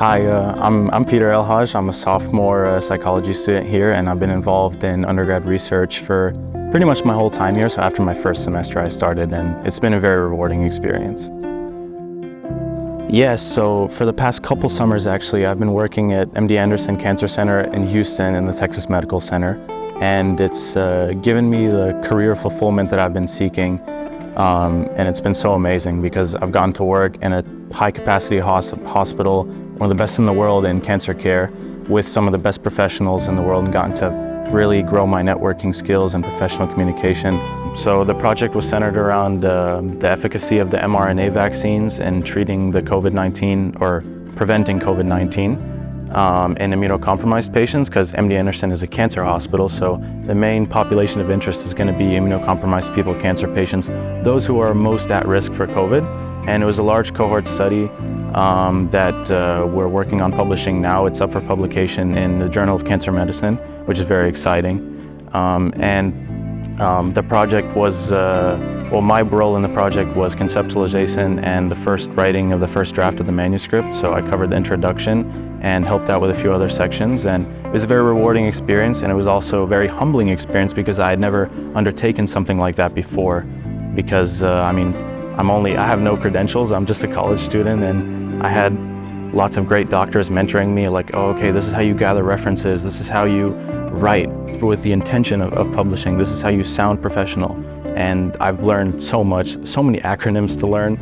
Hi, I'm Peter Elhajj. I'm a sophomore psychology student here, and I've been involved in undergrad research for pretty much my whole time here. So after my first semester I started, and it's been a very rewarding experience. Yes, so for the past couple summers actually, I've been working at MD Anderson Cancer Center in Houston in the Texas Medical Center, and it's given me the career fulfillment that I've been seeking. And it's been so amazing because I've gotten to work in a high-capacity hospital, one of the best in the world in cancer care, with some of the best professionals in the world, and gotten to really grow my networking skills and professional communication. So the project was centered around the efficacy of the mRNA vaccines in treating the COVID-19 or preventing COVID-19 in immunocompromised patients, because MD Anderson is a cancer hospital, so the main population of interest is going to be immunocompromised people, cancer patients, those who are most at risk for COVID. And it was a large cohort study that we're working on publishing now. It's up for publication in the Journal of Cancer Medicine, which is very exciting. The project was, my role in the project was conceptualization and the first writing of the first draft of the manuscript. So I covered the introduction and helped out with a few other sections. And it was a very rewarding experience, and it was also a very humbling experience because I had never undertaken something like that before. Because, I have no credentials, I'm just a college student, and I had lots of great doctors mentoring me, like, oh, okay, this is how you gather references, this is how you write with the intention of publishing, this is how you sound professional. And I've learned so much, so many acronyms to learn.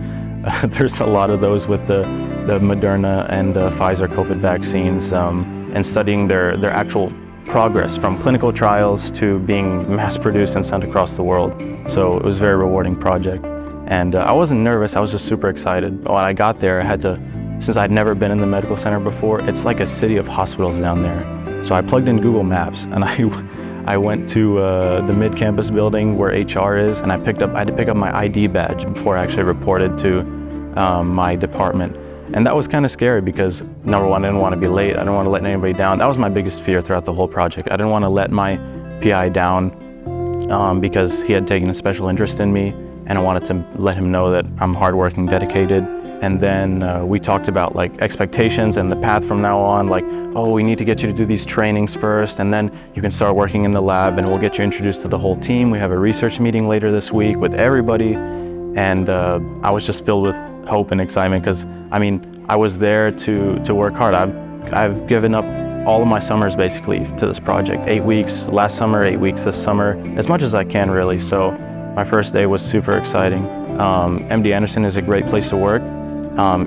There's a lot of those with the Moderna and Pfizer COVID vaccines, and studying their actual progress from clinical trials to being mass-produced and sent across the world. So it was a very rewarding project. And I wasn't nervous, I was just super excited. When I got there, since I'd never been in the medical center before, it's like a city of hospitals down there. So I plugged in Google Maps, and I went to the mid-campus building where HR is, and I had to pick up my ID badge before I actually reported to my department. And that was kind of scary because, number one, I didn't want to be late, I didn't want to let anybody down. That was my biggest fear throughout the whole project. I didn't want to let my PI down because he had taken a special interest in me, and I wanted to let him know that I'm hardworking, dedicated. And then we talked about like expectations and the path from now on, like, oh, we need to get you to do these trainings first, and then you can start working in the lab, and we'll get you introduced to the whole team. We have a research meeting later this week with everybody. And I was just filled with hope and excitement because, I was there to work hard. I've given up all of my summers basically to this project. 8 weeks last summer, 8 weeks this summer, as much as I can really. So my first day was super exciting. MD Anderson is a great place to work.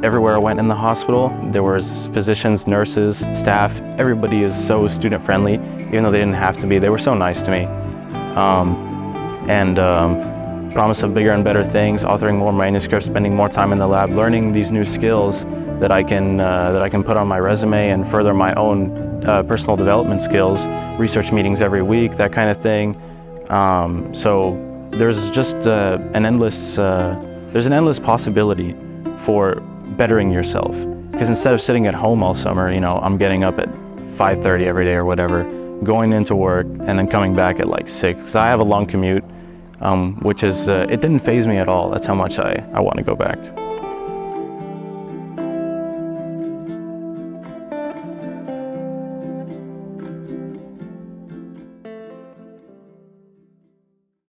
Everywhere I went in the hospital, there was physicians, nurses, staff. Everybody is so student friendly, even though they didn't have to be. They were so nice to me. Promise of bigger and better things, authoring more manuscripts, spending more time in the lab, learning these new skills that I can put on my resume and further my own personal development skills. Research meetings every week, that kind of thing. So there's just an endless possibility for bettering yourself. Because instead of sitting at home all summer, I'm getting up at 5:30 every day or whatever, going into work and then coming back at like 6. So I have a long commute, which is, it didn't faze me at all. That's how much I want to go back.